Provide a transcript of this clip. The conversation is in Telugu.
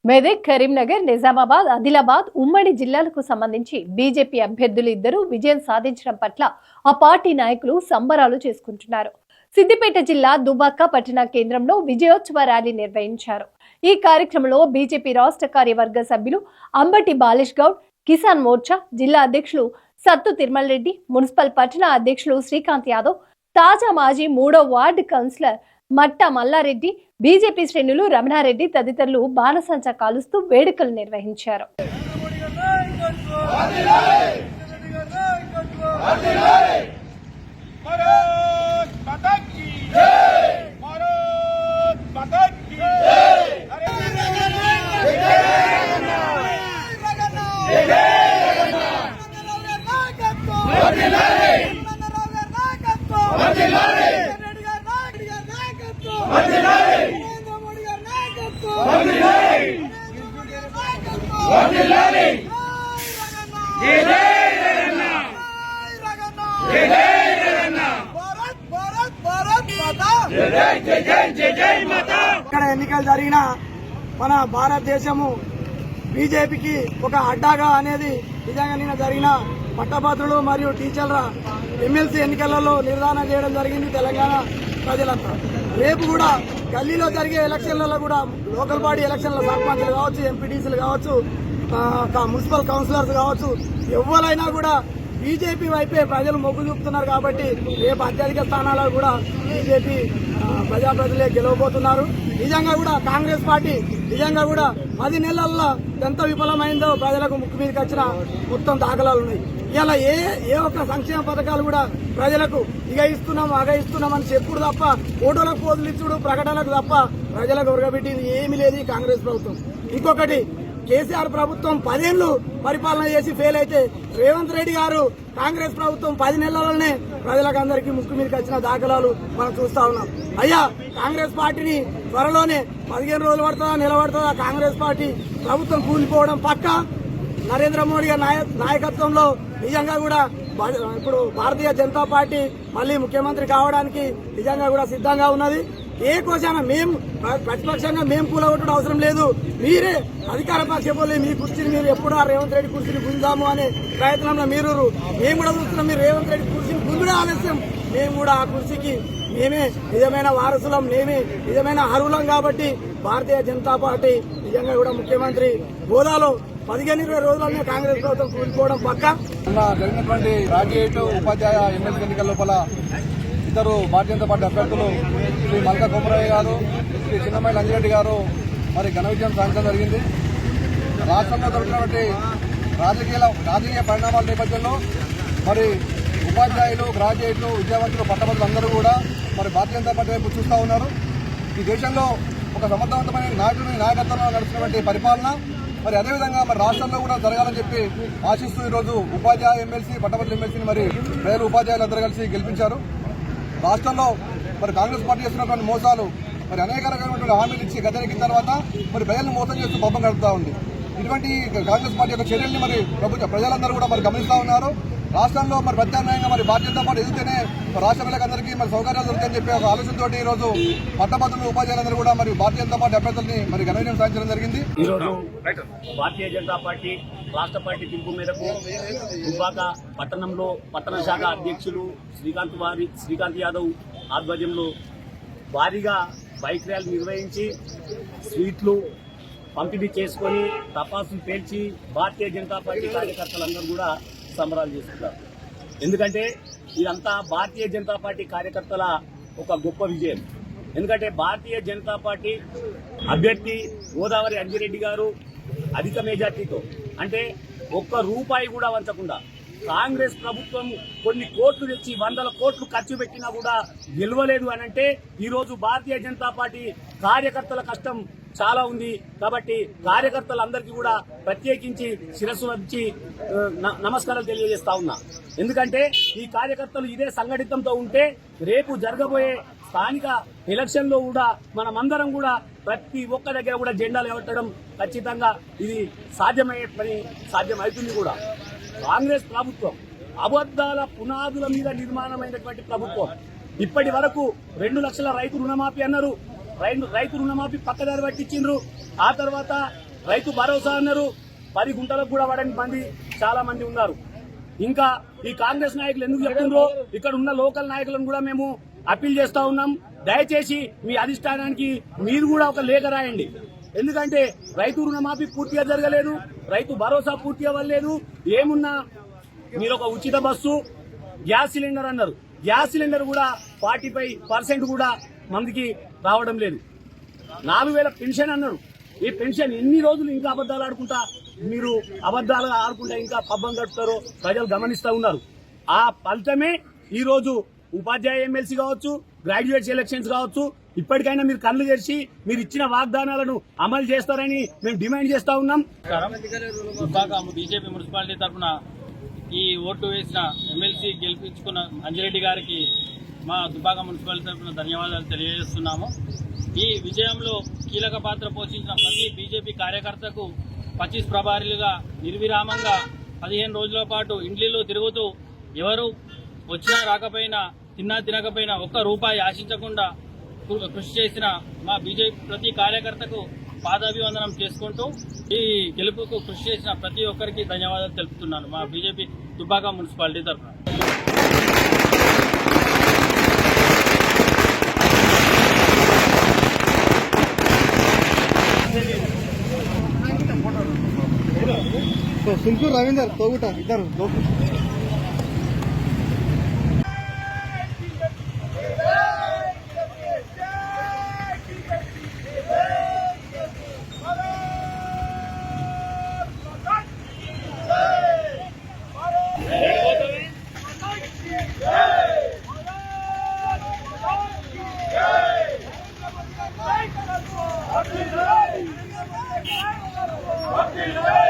మెదక్, కరీంనగర్, నిజామాబాద్, ఆదిలాబాద్ ఉమ్మడి జిల్లాలకు సంబంధించి బీజేపీ అభ్యర్థులు ఇద్దరు విజయం సాధించడం పట్ల ఆ పార్టీ నాయకులు సంబరాలు చేసుకుంటున్నారు. సిద్దిపేట జిల్లా దుబ్బాక పట్టణ కేంద్రంలో విజయోత్సవ ర్యాలీ నిర్వహించారు. ఈ కార్యక్రమంలో బీజేపీ రాష్ట్ర కార్యవర్గ సభ్యులు అంబటి బాలేష్ గౌడ్, కిసాన్ మోర్చా జిల్లా అధ్యక్షులు సత్తు తిరుమల రెడ్డి, మున్సిపల్ పట్టణ అధ్యక్షులు శ్రీకాంత్ యాదవ్, తాజా మాజీ 3వ వార్డు కౌన్సిలర్ మట్టా మల్లారెడ్డి, బీజేపీ శ్రేణులు రమణారెడ్డి తదితరులు బాణసంచా కాలుస్తూ వేడుకలు నిర్వహించారు. ఇక్కడ ఎన్నికలు జరిగిన మన భారతదేశము బీజేపీకి ఒక అడ్డాగా అనేది నిజంగా నిన్న జరిగిన పట్టభద్రులు మరియు టీచర్ల ఎమ్మెల్సీ ఎన్నికలలో నిర్ధారణ చేయడం జరిగింది తెలంగాణ ప్రజలంతా. రేపు కూడా గల్లీలో జరిగే ఎలక్షన్లలో కూడా లోకల్ బాడీ ఎలక్షన్ల సర్పంచ్లు కావచ్చు, ఎంపీటీసీలు కావచ్చు, మున్సిపల్ కౌన్సిలర్స్ కావచ్చు, ఎవరైనా కూడా బీజేపీ వైపే ప్రజలు మొగ్గు చూపుతున్నారు. కాబట్టి రేపు అత్యధిక స్థానాల్లో కూడా బీజేపీ ప్రజాప్రతినిధులే గెలవబోతున్నారు. నిజంగా కూడా కాంగ్రెస్ పార్టీ నిజంగా కూడా 10 నెలల్లో ఎంత విఫలమైందో ప్రజలకు ముక్కు మీదకి వచ్చిన మొత్తం దాఖలాలు ఉన్నాయి. ఇలా ఏ ఒక్క సంక్షేమ పథకాలు కూడా ప్రజలకు ఇక ఇస్తున్నాం అగ ఇస్తున్నామని చెప్పుడు తప్ప, ఫోటోలకు పోజులు ఇచ్చుడు, ప్రకటనలకు తప్ప ప్రజలకు ఉరగబెట్టింది ఏమీ లేదు ఈ కాంగ్రెస్ ప్రభుత్వం. ఇంకొకటి, కేసీఆర్ ప్రభుత్వం 10 ఏళ్లు పరిపాలన చేసి ఫెయిల్ అయితే రేవంత్ రెడ్డి గారు కాంగ్రెస్ ప్రభుత్వం 10 నెలలనే ప్రజలకు అందరికీ ముక్కు మీదకి వచ్చిన దాఖలాలు మనం చూస్తా ఉన్నాం. అయ్యా, కాంగ్రెస్ పార్టీని త్వరలోనే 15 రోజులు పడుతుందా, నిలబడుతుందా కాంగ్రెస్ పార్టీ ప్రభుత్వం కూలిపోవడం పక్క. నరేంద్ర మోడీ గారి నాయకత్వంలో నిజంగా కూడా ఇప్పుడు భారతీయ జనతా పార్టీ మళ్లీ ముఖ్యమంత్రి కావడానికి నిజంగా కూడా సిద్ధంగా ఉన్నది. ఏ కోశాన మేము ప్రతిపక్షంగా మేము కూలగొట్టడం అవసరం లేదు. మీరే అధికార పక్షపోలే మీ కుర్చీని మీరు ఎప్పుడు రేవంత్ రెడ్డి కుర్చీని గుంజాము అనే ప్రయత్నంలో మీరు మేము కూడా చూస్తున్నాం. మీరు రేవంత్ రెడ్డి కుర్చీని గుంజుడే ఆలస్యం. మేము కూడా ఆ కుర్చీకి మేమే నిజమైన వారసులం, మేమే నిజమైన అర్హులం. కాబట్టి భారతీయ జనతా పార్టీ నిజంగా కూడా ముఖ్యమంత్రి హోదాలో 15-20 రోజుల్లోనే కాంగ్రెస్ ప్రభుత్వం కూలిపోవడం పక్క. జరిగినటువంటి గ్రాడ్యుయేట్ ఉపాధ్యాయ ఎమ్మెల్సీ ఎన్నికల లోపల ఇద్దరు భారతీయ జనతా పార్టీ అభ్యర్థులు శ్రీ మల్కా కుమరయ్య గారు, శ్రీ చిన్నమ్మాయి లంజిరెడ్డి గారు మరి ఘన విజయం సాధించడం జరిగింది. రాష్ట్రంలో జరుగుతున్నటువంటి రాజకీయ పరిణామాల నేపథ్యంలో మరి ఉపాధ్యాయులు, గ్రాడ్యుయేట్లు, విద్యావంతులు, పట్టభద్రులు అందరూ కూడా మరి భారతీయ జనతా పార్టీ వైపు చూస్తూ ఉన్నారు. ఈ దేశంలో ఒక సమర్థవంతమైన నాయకత్వంలో నడుస్తున్నటువంటి పరిపాలన మరి అదేవిధంగా మరి రాష్ట్రంలో కూడా జరగాలని చెప్పి ఆశిస్తూ ఈరోజు ఉపాధ్యాయ ఎమ్మెల్సీ, పట్టభద్రుల ఎమ్మెల్సీని మరి ప్రజలు ఉపాధ్యాయులు అందరూ కలిసి గెలిపించారు. రాష్ట్రంలో మరి కాంగ్రెస్ పార్టీ చేస్తున్నటువంటి మోసాలు మరి అనేక రకమైనటువంటి హామీలు ఇచ్చి గద్దెనెక్కిన తర్వాత మరి ప్రజలను మోసం చేస్తూ పబ్బం గడుపుతా ఉంది. ఇటువంటి కాంగ్రెస్ పార్టీ యొక్క చర్యల్ని మరి ప్రజలందరూ కూడా మరి గమనిస్తూ ఉన్నారు. రాష్ట్రంలో మరి ప్రత్యామ్నాయంగా మరి భారతీయ జనతా పార్టీ ఎదుగుతూనే రాష్ట్ర ప్రజలందరికీ మరి సౌకర్యాలు దొరుకుతాయని చెప్పి ఒక ఆలోచనతో ఈ రోజు పట్టభద్రులు, ఉపాధ్యాయులందరూ కూడా మరి భారతీయ జనతా పార్టీ అభ్యర్థుల్ని మరి ఘన విజయం సాధించడం జరిగింది. ఈ రోజు భారతీయ జనతా పార్టీ రాష్ట్ర పార్టీ పిలుపు మేరకు దుబ్బాక పట్టణంలో పట్టణ శాఖ అధ్యక్షులు శ్రీకాంత్ యాదవ్ ఆధ్వర్యంలో భారీగా బైక్ ర్యాలీ నిర్వహించి స్వీట్లు పంపిణీ చేసుకుని తపాసులు పేల్చి భారతీయ జనతా పార్టీ కార్యకర్తలందరూ కూడా సంబరాలు చేసుకుంటారు. ఎందుకంటే ఇదంతా భారతీయ జనతా పార్టీ కార్యకర్తల ఒక గొప్ప విజయం. ఎందుకంటే భారతీయ జనతా పార్టీ అభ్యర్థి గోదావరి అంజిరెడ్డి గారు అధిక మెజార్టీతో, అంటే ఒక్క రూపాయి కూడా వంచకుండా కాంగ్రెస్ ప్రభుత్వం కొన్ని కోట్లు తెచ్చి 100 కోట్లు ఖర్చు పెట్టినా కూడా గెలవలేదు అనంటే ఈరోజు భారతీయ జనతా పార్టీ కార్యకర్తల కష్టం చాలా ఉంది. కాబట్టి కార్యకర్తలందరికీ కూడా ప్రత్యేకించి శిరస్సు వచ్చి నమస్కారాలు తెలియజేస్తా ఉన్నా. ఎందుకంటే ఈ కార్యకర్తలు ఇదే సంఘటితంతో ఉంటే రేపు జరగబోయే స్థానిక ఎలక్షన్ లో కూడా మనమందరం కూడా ప్రతి ఒక్క దగ్గర కూడా జెండాలు ఎగరడం ఖచ్చితంగా ఇది సాధ్యమయ్యే పని, సాధ్యమవుతుంది కూడా. కాంగ్రెస్ ప్రభుత్వం అబద్దాల పునాదుల మీద నిర్మాణమైనటువంటి ప్రభుత్వం. ఇప్పటి వరకు 2 లక్షల రైతు రుణమాఫీ అన్నారు. రైతు రుణమాఫీ పక్కదారి పట్టించిండ్రు. ఆ తర్వాత రైతు భరోసా అన్నారు, 10 గుంటలకు కూడా పడని మంది చాలా మంది ఉన్నారు. ఇంకా ఈ కాంగ్రెస్ నాయకులు ఎందుకు చెప్తుండ్రో ఇక్కడ ఉన్న లోకల్ నాయకులను కూడా మేము అప్పీల్ చేస్తా ఉన్నాం. దయచేసి మీ అధిష్టానానికి మీరు కూడా ఒక లేఖ రాయండి. ఎందుకంటే రైతు రుణమాఫీ పూర్తిగా జరగలేదు, రైతు భరోసా పూర్తిగా అవ్వలేదు. ఏమున్నా మీరు ఒక ఉచిత బస్సు, గ్యాస్ సిలిండర్ అన్నారు, గ్యాస్ సిలిండర్ కూడా 45% కూడా మందికి రావడం లేదు. 4000 పెన్షన్ అన్నారు, ఈ పెన్షన్ ఎన్ని రోజులు ఇంకా అబద్దాలు ఆడుకుంటా మీరు అబద్దాలు ఆడుకుంటా ఇంకా పబ్బం గడుపుతారో ప్రజలు గమనిస్తా ఉన్నారు. ఆ ఫలితమే ఈ రోజు ఉపాధ్యాయ ఎమ్మెల్సీ కావచ్చు, గ్రాడ్యుయేట్స్ ఎలక్షన్స్ కావచ్చు, ఇప్పటికైనా మీరు కళ్ళు తెరిచి మీరు ఇచ్చిన వాగ్దానాలను అమలు చేస్తారని మేము డిమాండ్ చేస్తా ఉన్నాం. దుబ్బాక బీజేపీ మున్సిపాలిటీ తరఫున ఈ ఓటు వేసిన ఎమ్మెల్సీ గెలిపించుకున్న అంజిరెడ్డి గారికి మా దుబ్బాక మున్సిపాలిటీ తరఫున ధన్యవాదాలు తెలియజేస్తున్నాము. ఈ విజయంలో కీలక పాత్ర పోషించిన ప్రతి బీజేపీ కార్యకర్తకు 25 ప్రభారీలుగా నిర్విరామంగా 15 రోజుల పాటు ఇండ్లలో తిరుగుతూ ఎవరు వచ్చినా రాకపోయినా తిన్నా తినకపోయినా ఒక్క రూపాయి ఆశించకుండా కృషి చేసిన మా బీజేపీ ప్రతి కార్యకర్తకు పాదాభివందనం చేసుకుంటూ ఈ గెలుపుకు కృషి చేసిన ప్రతి ఒక్కరికి ధన్యవాదాలు తెలుపుతున్నాను మా బీజేపీ దుబ్బాక మున్సిపాలిటీ తరఫున. సుంకూరు రవీందర్ తోగుట ఇద్దరు Hey!